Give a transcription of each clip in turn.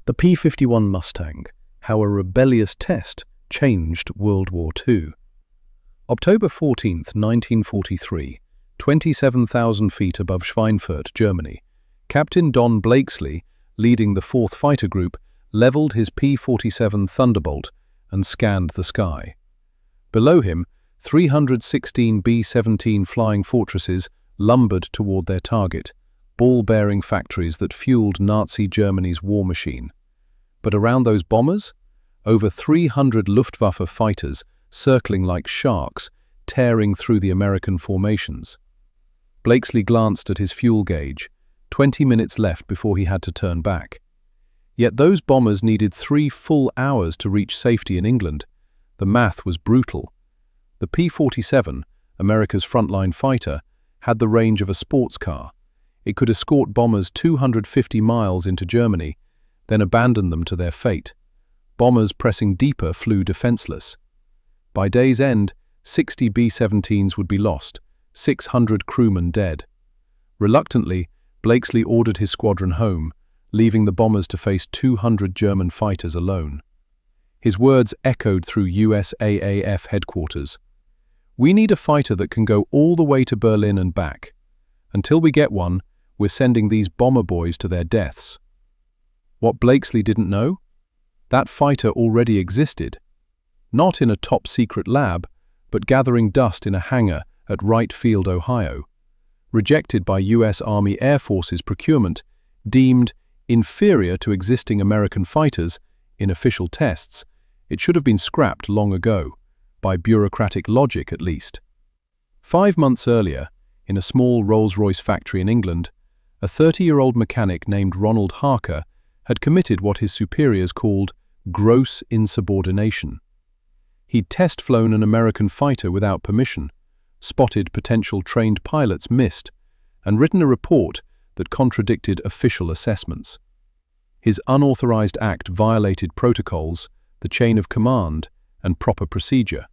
The P-51 Mustang, how a rebellious test changed World War II. October 14, 1943, 27,000 feet above Schweinfurt, Germany, Captain Don Blakeslee, leading the 4th Fighter Group, leveled his P-47 Thunderbolt and scanned the sky. Below him, 316 B-17 flying fortresses lumbered toward their target, ball-bearing factories that fueled Nazi Germany's war machine. But around those bombers, over 300 Luftwaffe fighters circling like sharks, tearing through the American formations. Blakeslee glanced at his fuel gauge, 20 minutes left before he had to turn back. Yet those bombers needed 3 full hours to reach safety in England. The math was brutal. The P-47, America's frontline fighter, had the range of a sports car. It could escort bombers 250 miles into Germany, then abandon them to their fate. Bombers pressing deeper flew defenseless. By day's end, 60 B-17s would be lost, 600 crewmen dead. Reluctantly, Blakeslee ordered his squadron home, leaving the bombers to face 200 German fighters alone. His words echoed through USAAF headquarters. "We need a fighter that can go all the way to Berlin and back. Until we get one, we're sending these bomber boys to their deaths." What Blakeslee didn't know? That fighter already existed. Not in a top-secret lab, but gathering dust in a hangar at Wright Field, Ohio. Rejected by U.S. Army Air Force's procurement, deemed inferior to existing American fighters in official tests, it should have been scrapped long ago, by bureaucratic logic at least. 5 months earlier, in a small Rolls-Royce factory in England, a 30-year-old mechanic named Ronald Harker had committed what his superiors called gross insubordination. He'd test-flown an American fighter without permission, spotted potential trained pilots missed, and written a report that contradicted official assessments. His unauthorized act violated protocols, the chain of command, and proper procedure.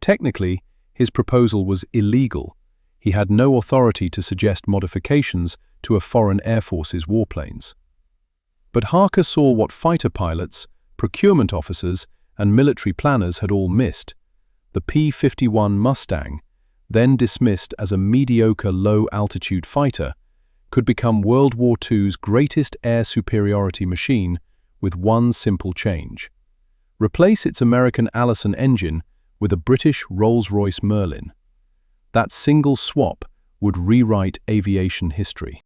Technically, his proposal was illegal. He had no authority to suggest modifications to a foreign air force's warplanes. But Harker saw what fighter pilots, procurement officers, and military planners had all missed. The P-51 Mustang, then dismissed as a mediocre low-altitude fighter, could become World War II's greatest air superiority machine with one simple change. Replace its American Allison engine with a British Rolls-Royce Merlin. That single swap would rewrite aviation history.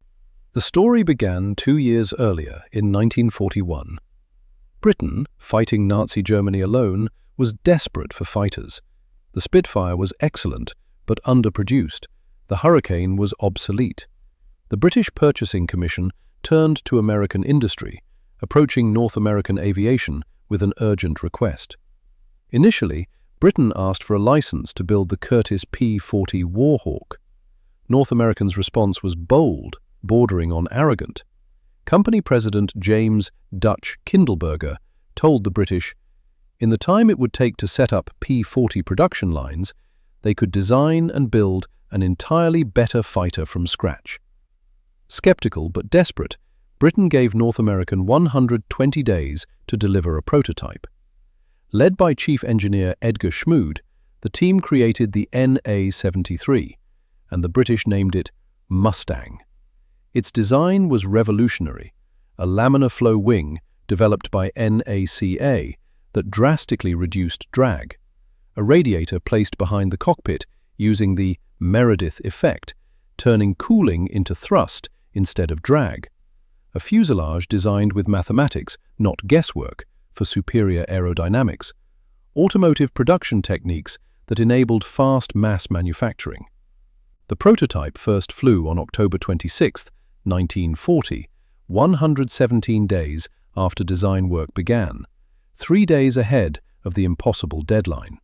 The story began 2 years earlier in 1941. Britain, fighting Nazi Germany alone, was desperate for fighters. The Spitfire was excellent, but underproduced. The Hurricane was obsolete. The British Purchasing Commission turned to American industry, approaching North American aviation with an urgent request. Initially, Britain asked for a license to build the Curtiss P-40 Warhawk. North Americans' response was bold, bordering on arrogant. Company President James Dutch Kindleberger told the British, in the time it would take to set up P-40 production lines, they could design and build an entirely better fighter from scratch. Skeptical but desperate, Britain gave North American 120 days to deliver a prototype. Led by Chief Engineer Edgar Schmood, the team created the NA-73, and the British named it Mustang. Its design was revolutionary, a laminar flow wing developed by NACA that drastically reduced drag, a radiator placed behind the cockpit using the Meredith effect, turning cooling into thrust instead of drag, a fuselage designed with mathematics, not guesswork, for superior aerodynamics, automotive production techniques that enabled fast mass manufacturing. The prototype first flew on October 26, 1940, 117 days after design work began, 3 days ahead of the impossible deadline.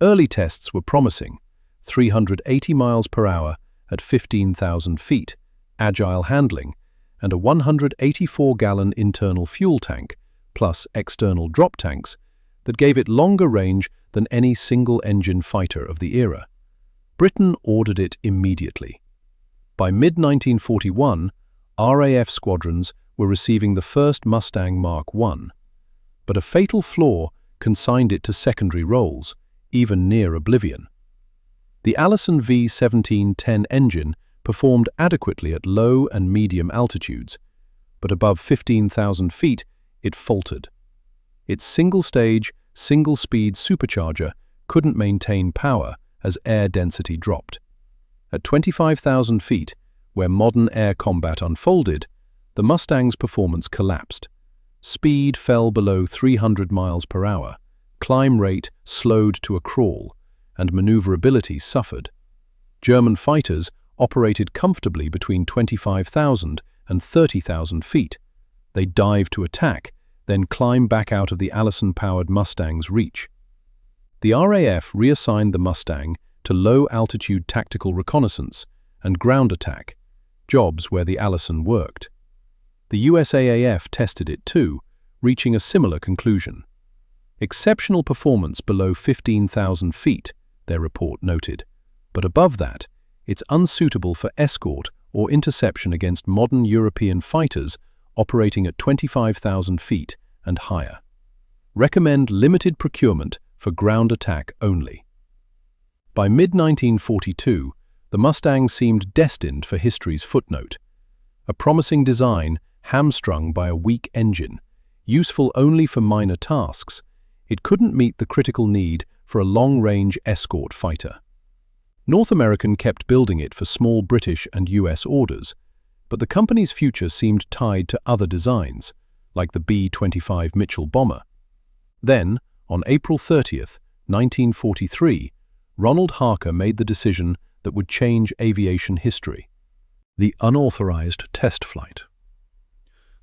Early tests were promising: 380 miles per hour at 15,000 feet, agile handling, and a 184-gallon internal fuel tank, plus external drop tanks, that gave it longer range than any single-engine fighter of the era. Britain ordered it immediately. By mid-1941, RAF squadrons were receiving the first Mustang Mark I, but a fatal flaw consigned it to secondary roles, even near oblivion. The Allison V1710 engine performed adequately at low and medium altitudes, but above 15,000 feet it faltered. Its single-stage, single-speed supercharger couldn't maintain power as air density dropped. At 25,000 feet, where modern air combat unfolded, the Mustang's performance collapsed. Speed fell below 300 miles per hour, climb rate slowed to a crawl, and maneuverability suffered. German fighters operated comfortably between 25,000 and 30,000 feet. They dive to attack, then climb back out of the Allison-powered Mustang's reach. The RAF reassigned the Mustang to low-altitude tactical reconnaissance and ground attack, jobs where the Allison worked. The USAAF tested it too, reaching a similar conclusion. Exceptional performance below 15,000 feet, their report noted, but above that, it's unsuitable for escort or interception against modern European fighters operating at 25,000 feet and higher. Recommend limited procurement for ground attack only. By mid-1942, the Mustang seemed destined for history's footnote. A promising design hamstrung by a weak engine, useful only for minor tasks, it couldn't meet the critical need for a long-range escort fighter. North American kept building it for small British and US orders, but the company's future seemed tied to other designs, like the B-25 Mitchell bomber. Then, on April 30th, 1943, Ronald Harker made the decision that would change aviation history: the unauthorized test flight.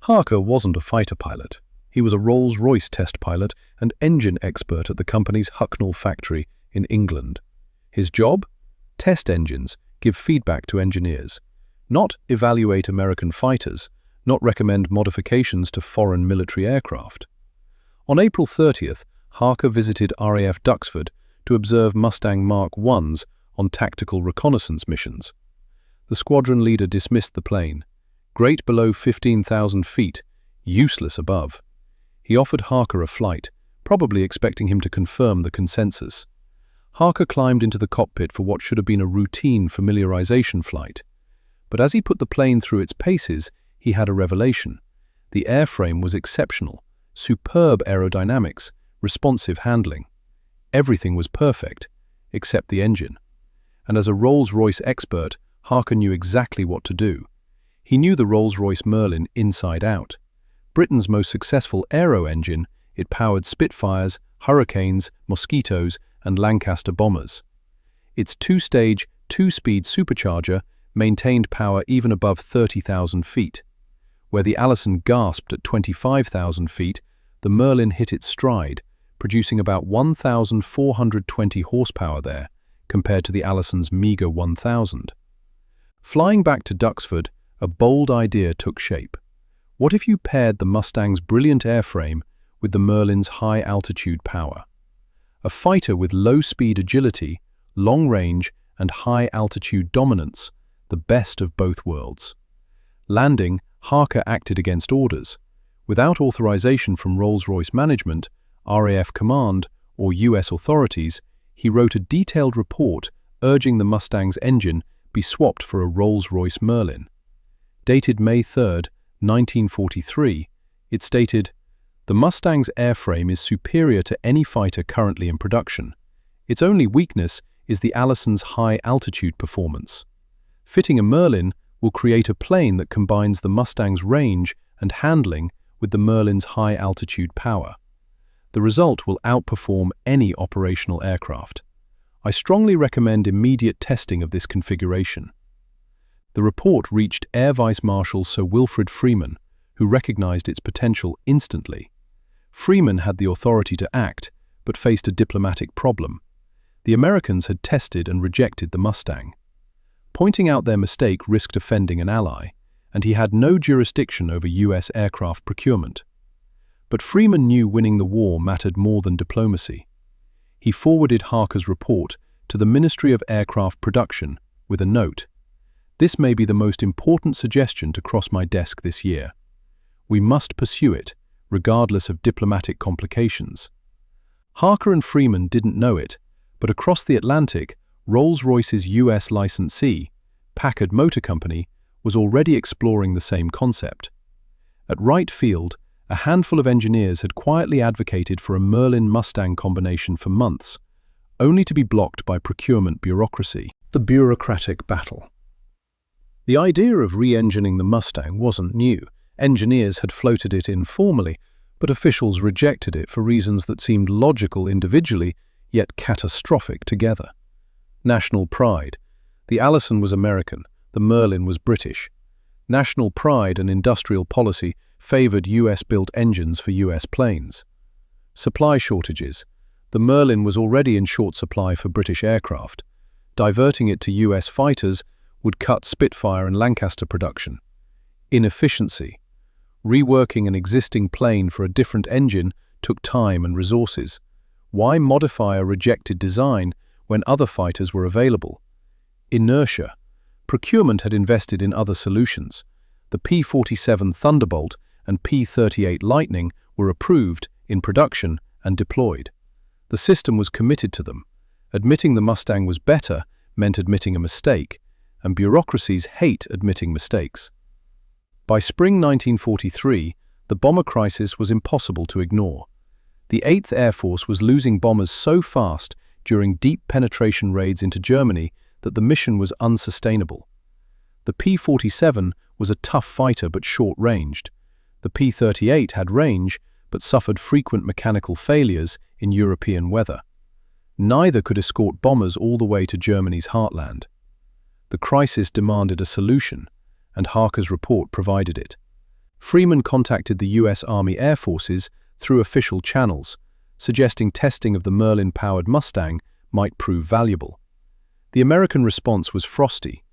Harker wasn't a fighter pilot. He was a Rolls-Royce test pilot and engine expert at the company's Hucknall factory in England. His job? Test engines, give feedback to engineers. Not evaluate American fighters, not recommend modifications to foreign military aircraft. On April 30th, Harker visited RAF Duxford to observe Mustang Mark I's on tactical reconnaissance missions. The squadron leader dismissed the plane. Great below 15,000 feet, useless above. He offered Harker a flight, probably expecting him to confirm the consensus. Harker climbed into the cockpit for what should have been a routine familiarization flight. But as he put the plane through its paces, he had a revelation. The airframe was exceptional, superb aerodynamics, responsive handling. Everything was perfect, except the engine. And as a Rolls-Royce expert, Harker knew exactly what to do. He knew the Rolls-Royce Merlin inside out. Britain's most successful aero engine, it powered Spitfires, Hurricanes, Mosquitoes, and Lancaster bombers. Its two-stage, two-speed supercharger maintained power even above 30,000 feet. Where the Allison gasped at 25,000 feet, the Merlin hit its stride, producing about 1,420 horsepower there, compared to the Allison's meager 1,000. Flying back to Duxford, a bold idea took shape. What if you paired the Mustang's brilliant airframe with the Merlin's high-altitude power? A fighter with low-speed agility, long range, and high-altitude dominance, the best of both worlds. Landing, Harker acted against orders. Without authorization from Rolls-Royce management, RAF command, or US authorities, he wrote a detailed report urging the Mustang's engine be swapped for a Rolls-Royce Merlin. Dated May 3, 1943, it stated, "The Mustang's airframe is superior to any fighter currently in production. Its only weakness is the Allison's high-altitude performance. Fitting a Merlin will create a plane that combines the Mustang's range and handling with the Merlin's high-altitude power. The result will outperform any operational aircraft. I strongly recommend immediate testing of this configuration." The report reached Air Vice Marshal Sir Wilfrid Freeman, who recognized its potential instantly. Freeman had the authority to act, but faced a diplomatic problem. The Americans had tested and rejected the Mustang. Pointing out their mistake risked offending an ally, and he had no jurisdiction over US aircraft procurement. But Freeman knew winning the war mattered more than diplomacy. He forwarded Harker's report to the Ministry of Aircraft Production with a note: "This may be the most important suggestion to cross my desk this year. We must pursue it, regardless of diplomatic complications. Harker and Freeman didn't know it, but across the Atlantic, Rolls-Royce's US licensee, Packard Motor Company, was already exploring the same concept. At Wright Field, a handful of engineers had quietly advocated for a Merlin-Mustang combination for months, only to be blocked by procurement bureaucracy. The bureaucratic battle. The idea of re-engining the Mustang wasn't new. Engineers had floated it informally, but officials rejected it for reasons that seemed logical individually, yet catastrophic together. National pride. The Allison was American, the Merlin was British. National pride and industrial policy favored US-built engines for US planes. Supply shortages. The Merlin was already in short supply for British aircraft. Diverting it to US fighters would cut Spitfire and Lancaster production. Inefficiency. Reworking an existing plane for a different engine took time and resources. Why modify a rejected design when other fighters were available? Inertia. Procurement had invested in other solutions. The P-47 Thunderbolt and P-38 Lightning were approved, in production, and deployed. The system was committed to them. Admitting the Mustang was better meant admitting a mistake, and bureaucracies hate admitting mistakes. By spring 1943, the bomber crisis was impossible to ignore. The 8th Air Force was losing bombers so fast during deep penetration raids into Germany that the mission was unsustainable. The P-47 was a tough fighter but short-ranged. The P-38 had range but suffered frequent mechanical failures in European weather. Neither could escort bombers all the way to Germany's heartland. The crisis demanded a solution, and Harker's report provided it. Freeman contacted the US Army Air Forces through official channels, suggesting testing of the Merlin-powered Mustang might prove valuable. The American response was frosty.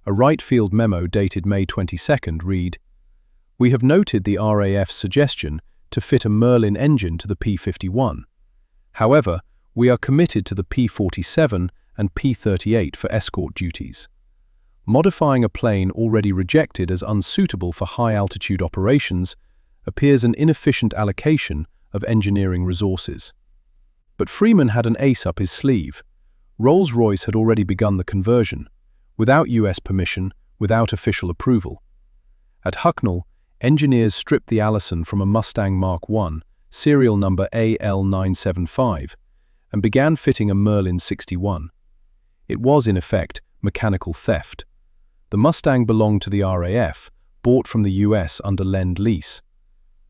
A Wright Field memo dated May 22 read, "We have noted the RAF's suggestion to fit a Merlin engine to the P-51. However, we are committed to the P-47 and P-38 for escort duties. Modifying a plane already rejected as unsuitable for high-altitude operations appears an inefficient allocation of engineering resources." But Freeman had an ace up his sleeve. Rolls-Royce had already begun the conversion, without US permission, without official approval. At Hucknall, engineers stripped the Allison from a Mustang Mark I, serial number AL975, and began fitting a Merlin 61. It was, in effect, mechanical theft. The Mustang belonged to the RAF, bought from the US under Lend-Lease.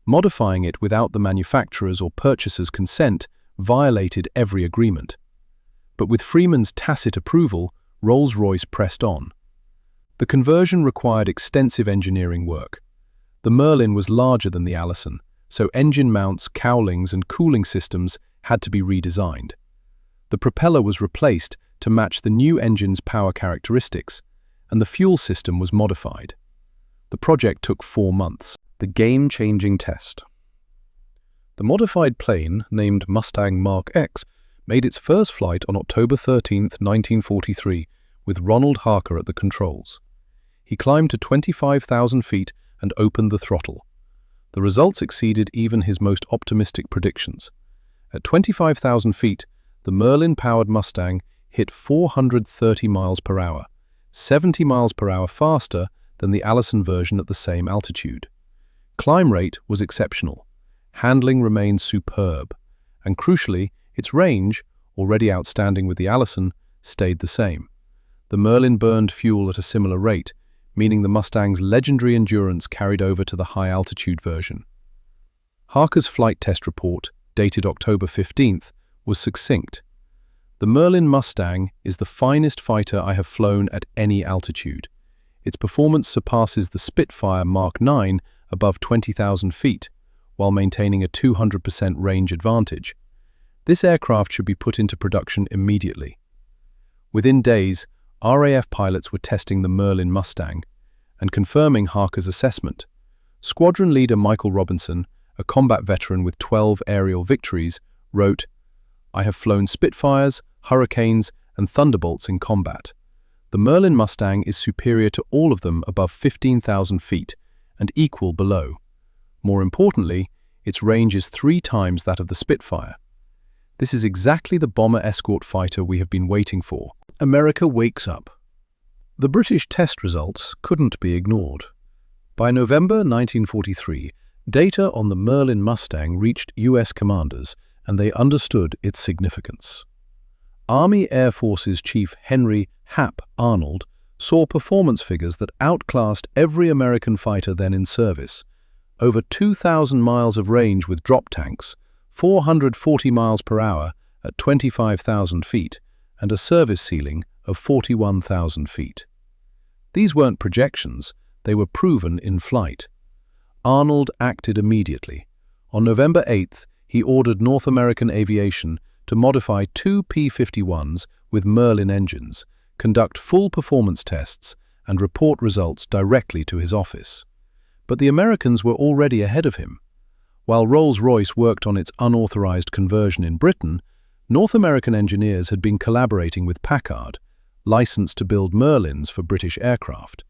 Modifying it without the manufacturer's or purchaser's consent violated every agreement. But with Freeman's tacit approval, Rolls-Royce pressed on. The conversion required extensive engineering work. The Merlin was larger than the Allison, so engine mounts, cowlings, and cooling systems had to be redesigned. The propeller was replaced to match the new engine's power characteristics, and the fuel system was modified. The project took 4 months. The game-changing test. The modified plane, named Mustang Mark X, made its first flight on October 13, 1943, with Ronald Harker at the controls. He climbed to 25,000 feet and opened the throttle. The results exceeded even his most optimistic predictions. At 25,000 feet, the Merlin-powered Mustang hit 430 miles per hour, 70 miles per hour faster than the Allison version at the same altitude. Climb rate was exceptional. Handling remained superb, and crucially, its range, already outstanding with the Allison, stayed the same. The Merlin burned fuel at a similar rate, meaning the Mustang's legendary endurance carried over to the high-altitude version. Harker's flight test report, dated October 15th, was succinct. "The Merlin Mustang is the finest fighter I have flown at any altitude. Its performance surpasses the Spitfire Mark IX above 20,000 feet, while maintaining a 200% range advantage. This aircraft should be put into production immediately." Within days, RAF pilots were testing the Merlin Mustang and confirming Harker's assessment. Squadron leader Michael Robinson, a combat veteran with 12 aerial victories, wrote, "I have flown Spitfires, Hurricanes, and Thunderbolts in combat. The Merlin Mustang is superior to all of them above 15,000 feet and equal below. More importantly, its range is 3 times that of the Spitfire. This is exactly the bomber escort fighter we have been waiting for. America wakes up. The British test results couldn't be ignored. By November 1943, data on the Merlin Mustang reached US commanders, and they understood its significance. Army Air Forces Chief Henry "Hap" Arnold saw performance figures that outclassed every American fighter then in service. Over 2,000 miles of range with drop tanks, 440 miles per hour at 25,000 feet, and a service ceiling of 41,000 feet. These weren't projections, they were proven in flight. Arnold acted immediately. On November 8th, he ordered North American Aviation to modify 2 P-51s with Merlin engines, conduct full performance tests, and report results directly to his office. But the Americans were already ahead of him. While Rolls-Royce worked on its unauthorized conversion in Britain, North American engineers had been collaborating with Packard, licensed to build Merlins for British aircraft.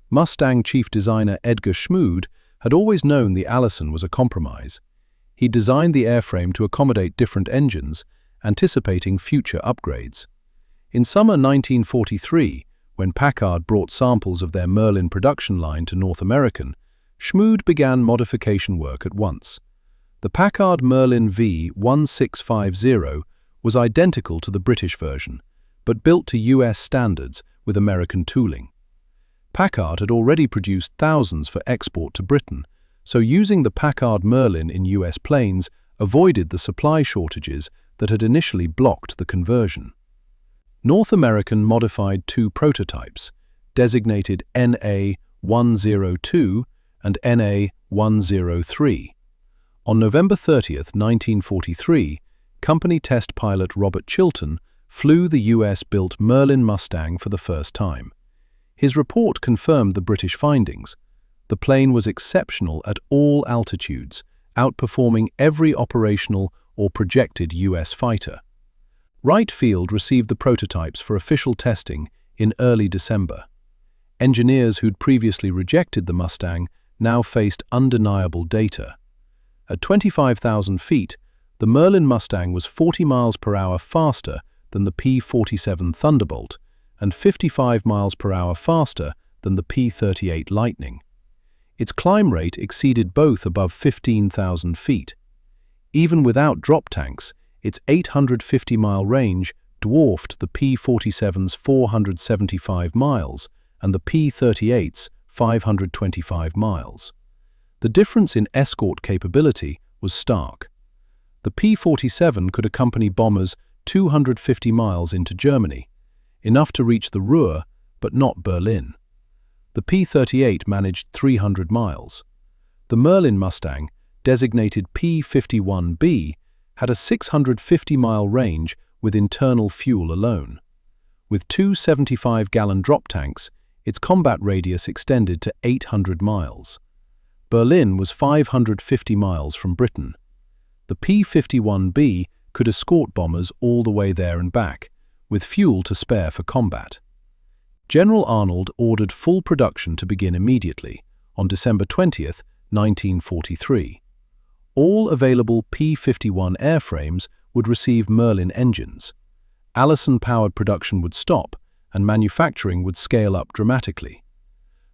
Mustang chief designer Edgar Schmood had always known the Allison was a compromise. He designed the airframe to accommodate different engines, anticipating future upgrades. In summer 1943, when Packard brought samples of their Merlin production line to North American, Schmood began modification work at once. The Packard Merlin V1650 was identical to the British version, but built to US standards with American tooling. Packard had already produced thousands for export to Britain, so using the Packard Merlin in US planes avoided the supply shortages that had initially blocked the conversion. North American modified 2 prototypes, designated NA-102 and NA-103. On November 30, 1943, company test pilot Robert Chilton flew the US-built Merlin Mustang for the first time. His report confirmed the British findings. The plane was exceptional at all altitudes, outperforming every operational or projected US fighter. Wright Field received the prototypes for official testing in early December. Engineers who'd previously rejected the Mustang now faced undeniable data. At 25,000 feet, the Merlin Mustang was 40 miles per hour faster than the P-47 Thunderbolt and 55 miles per hour faster than the P-38 Lightning. Its climb rate exceeded both above 15,000 feet. Even without drop tanks, its 850-mile range dwarfed the P-47's 475 miles and the P-38's 525 miles. The difference in escort capability was stark. The P-47 could accompany bombers 250 miles into Germany, enough to reach the Ruhr, but not Berlin. The P-38 managed 300 miles. The Merlin Mustang, designated P-51B, had a 650-mile range with internal fuel alone. With 2 75-gallon drop tanks, its combat radius extended to 800 miles. Berlin was 550 miles from Britain. The P-51B could escort bombers all the way there and back, with fuel to spare for combat. General Arnold ordered full production to begin immediately, on December 20, 1943. All available P-51 airframes would receive Merlin engines. Allison-powered production would stop, and manufacturing would scale up dramatically.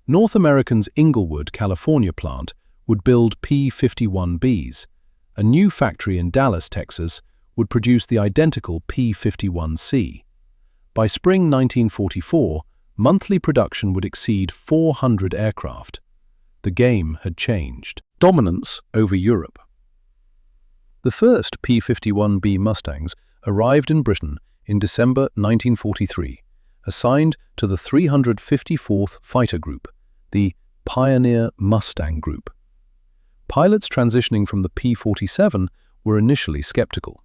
North American's Inglewood, California plant would build P-51Bs. A new factory in Dallas, Texas, would produce the identical P-51C. By spring 1944, monthly production would exceed 400 aircraft. The game had changed. Dominance over Europe. The first P-51B Mustangs arrived in Britain in December 1943, assigned to the 354th Fighter Group, the Pioneer Mustang Group. Pilots transitioning from the P-47 were initially skeptical.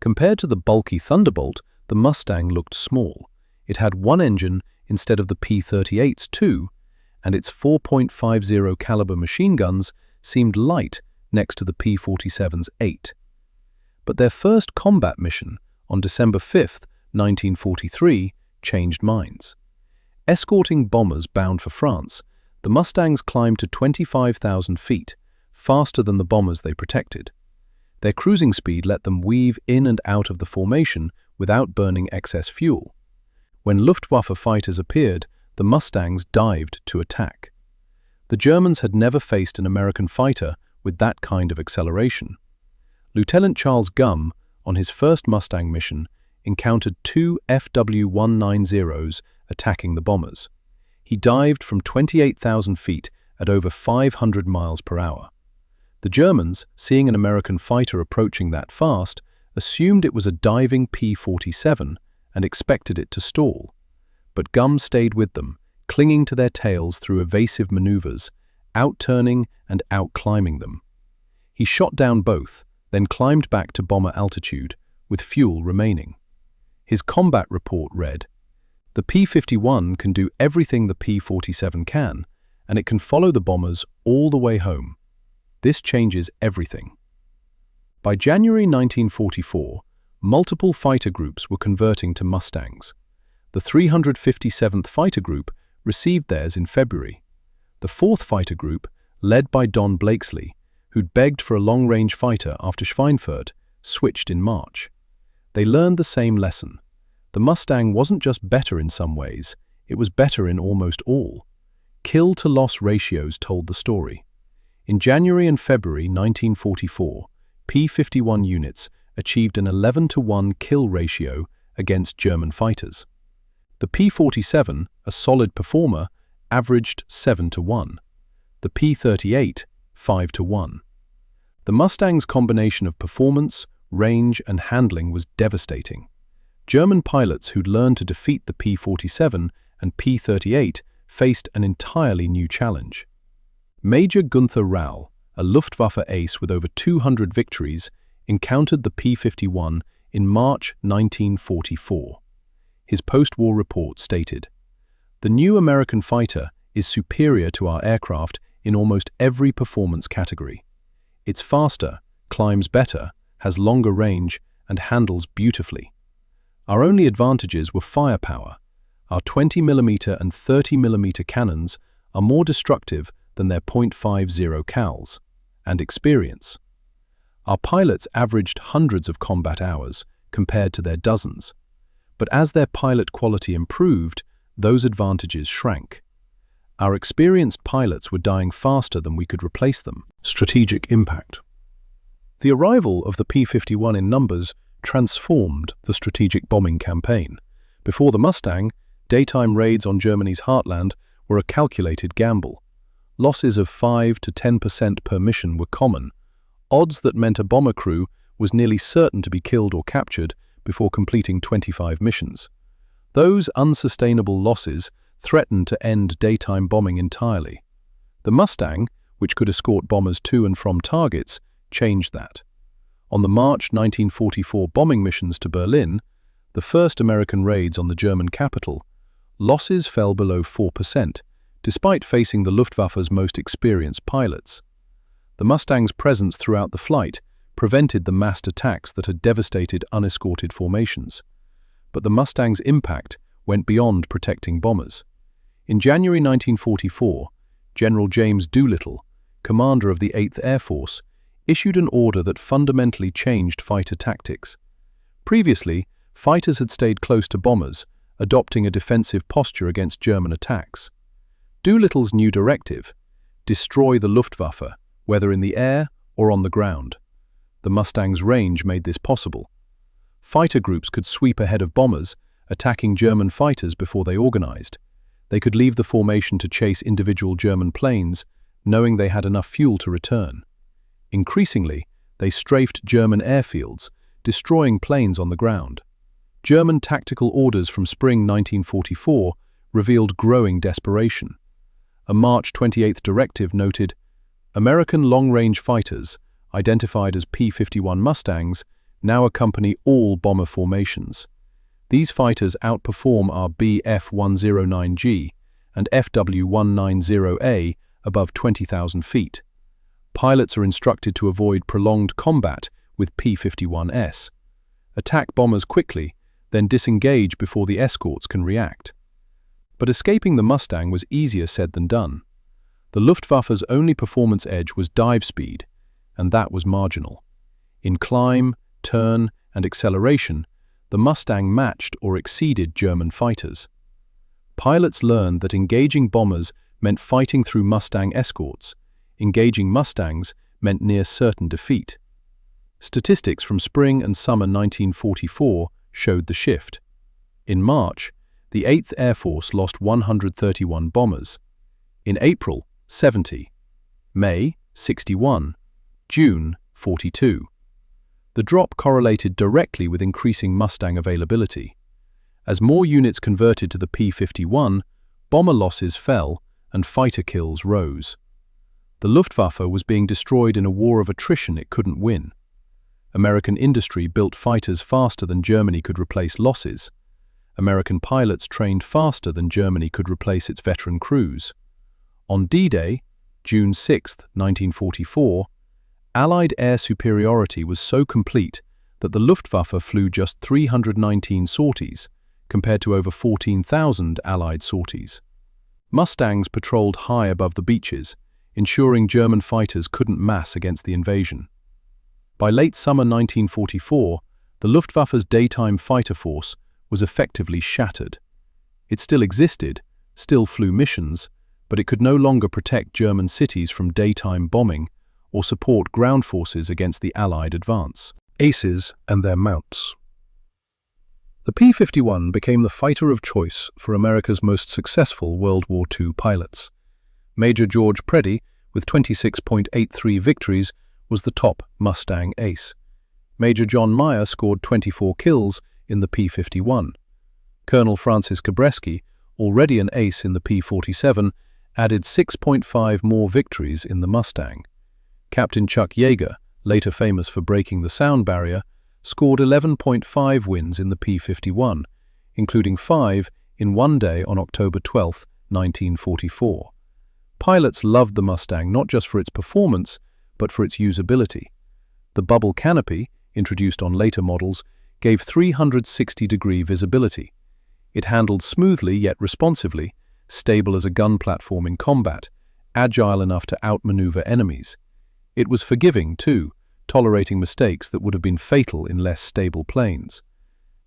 Compared to the bulky Thunderbolt, the Mustang looked small. It had one engine instead of the P-38's two, and its 4.50 caliber machine guns seemed light next to the P-47's 8. But their first combat mission, on December 5, 1943, changed minds. Escorting bombers bound for France, the Mustangs climbed to 25,000 feet, faster than the bombers they protected. Their cruising speed let them weave in and out of the formation without burning excess fuel. When Luftwaffe fighters appeared, the Mustangs dived to attack. The Germans had never faced an American fighter with that kind of acceleration. Lieutenant Charles Gumm, on his first Mustang mission, encountered two FW-190s attacking the bombers. He dived from 28,000 feet at over 500 miles per hour. The Germans, seeing an American fighter approaching that fast, assumed it was a diving P-47 and expected it to stall. But Gumm stayed with them, clinging to their tails through evasive maneuvers, out-turning and out-climbing them. He shot down both, then climbed back to bomber altitude, with fuel remaining. His combat report read, "The P-51 can do everything the P-47 can, and it can follow the bombers all the way home. This changes everything." By January 1944, multiple fighter groups were converting to Mustangs. The 357th Fighter Group received theirs in February. The 4th Fighter Group, led by Don Blakeslee, who'd begged for a long-range fighter after Schweinfurt, switched in March. They learned the same lesson. The Mustang wasn't just better in some ways, it was better in almost all. Kill-to-loss ratios told the story. In January and February 1944, P-51 units achieved an 11-to-1 kill ratio against German fighters. The P-47, a solid performer, averaged 7-to-1. The P-38, 5-to-1. The Mustang's combination of performance, range, and handling was devastating. German pilots who'd learned to defeat the P-47 and P-38 faced an entirely new challenge. Major Gunther Rau, a Luftwaffe ace with over 200 victories, encountered the P-51 in March 1944. His post-war report stated, "The new American fighter is superior to our aircraft in almost every performance category. It's faster, climbs better, has longer range, and handles beautifully. Our only advantages were firepower. Our 20mm and 30mm cannons are more destructive than their .50 cals, and experience. Our pilots averaged hundreds of combat hours compared to their dozens, but as their pilot quality improved, those advantages shrank. Our experienced pilots were dying faster than we could replace them." Strategic impact. The arrival of the P-51 in numbers transformed the strategic bombing campaign. Before the Mustang, daytime raids on Germany's heartland were a calculated gamble. Losses of 5 to 10% per mission were common, odds that meant a bomber crew was nearly certain to be killed or captured before completing 25 missions. Those unsustainable losses threatened to end daytime bombing entirely. The Mustang, which could escort bombers to and from targets, changed that. On the March 1944 bombing missions to Berlin, the first American raids on the German capital, losses fell below 4%, despite facing the Luftwaffe's most experienced pilots. The Mustang's presence throughout the flight prevented the massed attacks that had devastated unescorted formations. But the Mustang's impact went beyond protecting bombers. In January 1944, General James Doolittle, commander of the 8th Air Force, issued an order that fundamentally changed fighter tactics. Previously, fighters had stayed close to bombers, adopting a defensive posture against German attacks. Doolittle's new directive: destroy the Luftwaffe, whether in the air or on the ground. The Mustang's range made this possible. Fighter groups could sweep ahead of bombers, attacking German fighters before they organized. They could leave the formation to chase individual German planes, knowing they had enough fuel to return. Increasingly, they strafed German airfields, destroying planes on the ground. German tactical orders from spring 1944 revealed growing desperation. A March 28th directive noted, "American long-range fighters, identified as P-51 Mustangs, now accompany all bomber formations. These fighters outperform our Bf-109G and FW-190A above 20,000 feet. Pilots are instructed to avoid prolonged combat with P-51s. Attack bombers quickly, then disengage before the escorts can react." But escaping the Mustang was easier said than done. The Luftwaffe's only performance edge was dive speed, and that was marginal. In climb, turn, and acceleration, the Mustang matched or exceeded German fighters. Pilots learned that engaging bombers meant fighting through Mustang escorts. Engaging Mustangs meant near-certain defeat. Statistics from spring and summer 1944 showed the shift. In March, the 8th Air Force lost 131 bombers. In April, 70. May, 61. June, 42. The drop correlated directly with increasing Mustang availability. As more units converted to the P-51, bomber losses fell and fighter kills rose. The Luftwaffe was being destroyed in a war of attrition it couldn't win. American industry built fighters faster than Germany could replace losses. American pilots trained faster than Germany could replace its veteran crews. On D-Day, June 6, 1944, Allied air superiority was so complete that the Luftwaffe flew just 319 sorties, compared to over 14,000 Allied sorties. Mustangs patrolled high above the beaches, ensuring German fighters couldn't mass against the invasion. By late summer 1944, the Luftwaffe's daytime fighter force was effectively shattered. It still existed, still flew missions, but it could no longer protect German cities from daytime bombing or support ground forces against the Allied advance. Aces and their mounts. The P-51 became the fighter of choice for America's most successful World War II pilots. Major George Preddy, with 26.83 victories, was the top Mustang ace. Major John Meyer scored 24 kills in the P-51. Colonel Francis Cabreski, already an ace in the P-47, added 6.5 more victories in the Mustang. Captain Chuck Yeager, later famous for breaking the sound barrier, scored 11.5 wins in the P-51, including 5 in one day on October 12, 1944. Pilots loved the Mustang not just for its performance, but for its usability. The bubble canopy, introduced on later models, gave 360-degree visibility. It handled smoothly yet responsively, stable as a gun platform in combat, agile enough to outmaneuver enemies. It was forgiving, too, tolerating mistakes that would have been fatal in less stable planes.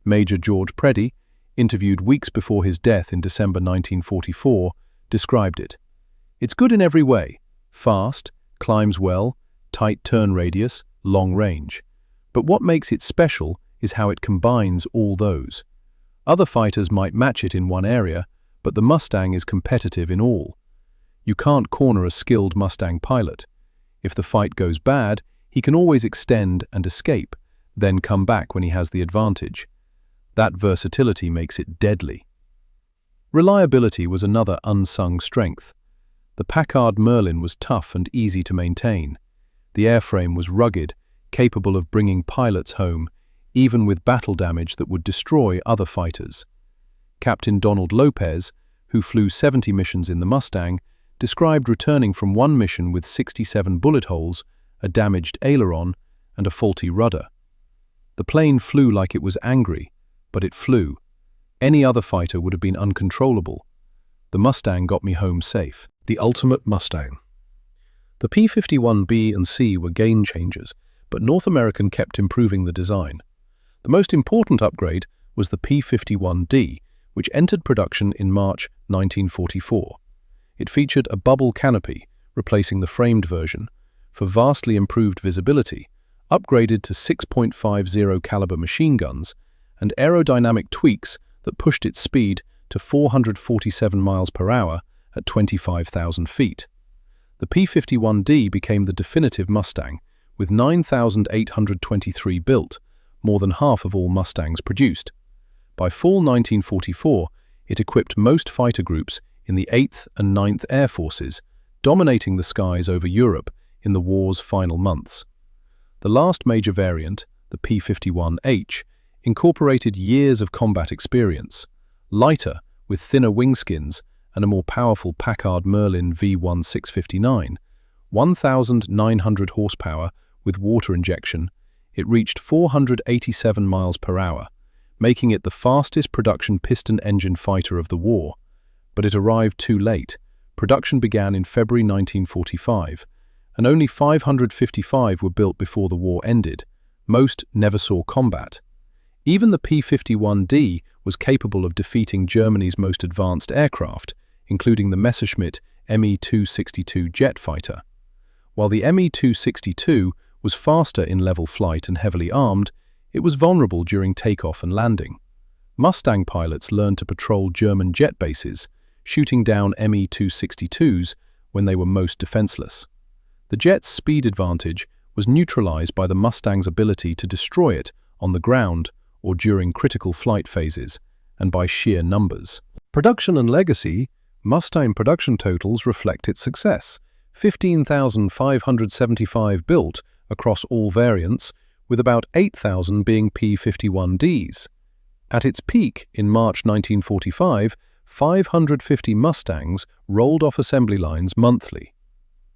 Major George Preddy, interviewed weeks before his death in December 1944, described it. "It's good in every way. Fast, climbs well, tight turn radius, long range. But what makes it special is how it combines all those. Other fighters might match it in one area, but the Mustang is competitive in all. You can't corner a skilled Mustang pilot. If the fight goes bad, he can always extend and escape, then come back when he has the advantage. That versatility makes it deadly." Reliability was another unsung strength. The Packard Merlin was tough and easy to maintain. The airframe was rugged, capable of bringing pilots home, even with battle damage that would destroy other fighters. Captain Donald Lopez, who flew 70 missions in the Mustang, described returning from one mission with 67 bullet holes, a damaged aileron, and a faulty rudder. The plane flew like it was angry, but it flew. Any other fighter would have been uncontrollable. The Mustang got me home safe. The ultimate Mustang. The P-51B and C were game changers, but North American kept improving the design. The most important upgrade was the P-51D, which entered production in March 1944. It featured a bubble canopy, replacing the framed version, for vastly improved visibility, upgraded to 6.50 caliber machine guns, and aerodynamic tweaks that pushed its speed to 447 miles per hour at 25,000 feet. The P-51D became the definitive Mustang, with 9,823 built, more than half of all Mustangs produced. By fall 1944, it equipped most fighter groups in the 8th and 9th Air Forces, dominating the skies over Europe in the war's final months. The last major variant, the P-51H, incorporated years of combat experience, lighter with thinner wingskins and a more powerful Packard Merlin V1659, 1,900 horsepower with water injection. It reached 487 miles per hour, making it the fastest production piston engine fighter of the war. But it arrived too late, Production began in February 1945, and only 555 were built before the war ended. Most never saw combat. Even the P-51D was capable of defeating Germany's most advanced aircraft, including the Messerschmitt Me-262 jet fighter. While the Me-262 was faster in level flight and heavily armed, it was vulnerable during takeoff and landing. Mustang pilots learned to patrol German jet bases, shooting down Me-262s when they were most defenseless. The jet's speed advantage was neutralized by the Mustang's ability to destroy it on the ground or during critical flight phases, and by sheer numbers. Production and legacy. Mustang production totals reflect its success. 15,575 built across all variants, with about 8,000 being P-51Ds. At its peak in March 1945, 550 Mustangs rolled off assembly lines monthly.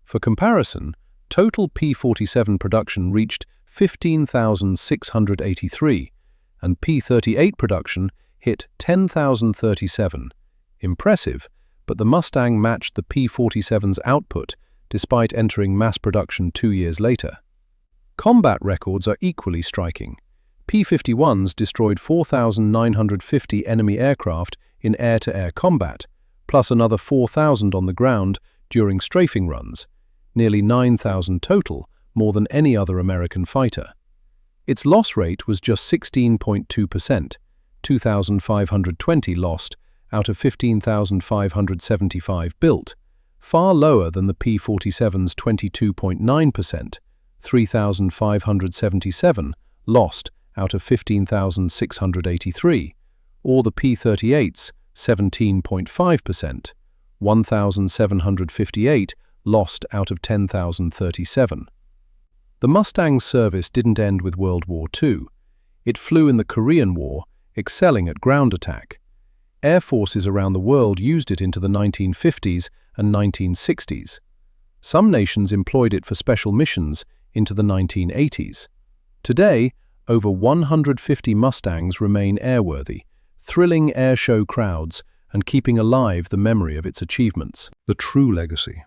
For comparison, total P-47 production reached 15,683, and P-38 production hit 10,037. Impressive, but the Mustang matched the P-47's output despite entering mass production 2 years later. Combat records are equally striking. P-51s destroyed 4,950 enemy aircraft in air-to-air combat, plus another 4,000 on the ground during strafing runs, nearly 9,000 total, more than any other American fighter. Its loss rate was just 16.2%, 2,520 lost out of 15,575 built, far lower than the P-47's 22.9%, 3,577 lost out of 15,683, or the P-38's 17.5%, 1,758 lost out of 10,037. The Mustang's service didn't end with World War II. It flew in the Korean War, excelling at ground attack. Air forces around the world used it into the 1950s and 1960s. Some nations employed it for special missions into the 1980s. Today, over 150 Mustangs remain airworthy, thrilling airshow crowds and keeping alive the memory of its achievements. The true legacy.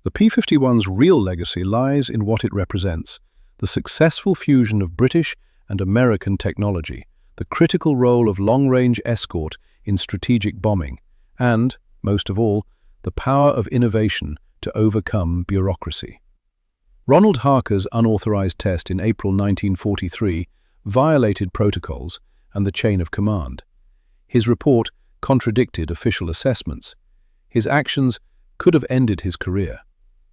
The P-51's real legacy lies in what it represents: the successful fusion of British and American technology, the critical role of long-range escort in strategic bombing, and, most of all, the power of innovation to overcome bureaucracy. Ronald Harker's unauthorized test in April 1943 violated protocols and the chain of command. His report contradicted official assessments. His actions could have ended his career.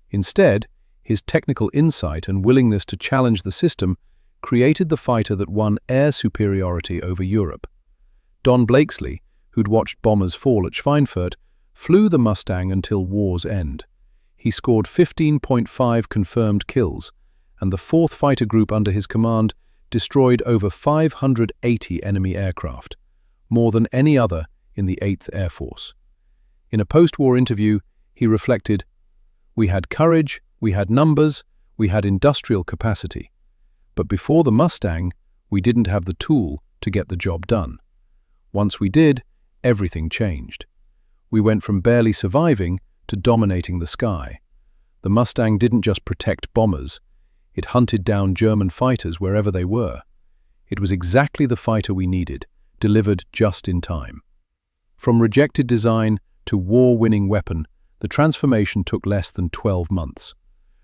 Instead, his technical insight and willingness to challenge the system created the fighter that won air superiority over Europe. Don Blakeslee, who'd watched bombers fall at Schweinfurt, flew the Mustang until war's end. He scored 15.5 confirmed kills, and the 4th Fighter Group under his command destroyed over 580 enemy aircraft, more than any other in the 8th Air Force. In a post-war interview, he reflected, "We had courage, we had numbers, we had industrial capacity. But before the Mustang, we didn't have the tool to get the job done. Once we did, everything changed. We went from barely surviving to dominating the sky. The Mustang didn't just protect bombers, it hunted down German fighters wherever they were. It was exactly the fighter we needed, delivered just in time." From rejected design to war-winning weapon, the transformation took less than 12 months.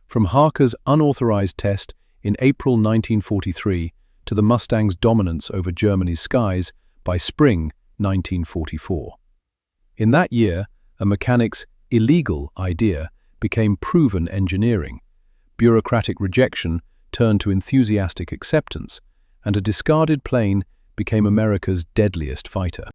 From Harker's unauthorized test in April 1943 to the Mustang's dominance over Germany's skies by spring 1944. In that year, a mechanic's illegal idea became proven engineering. Bureaucratic rejection turned to enthusiastic acceptance, and a discarded plane became America's deadliest fighter.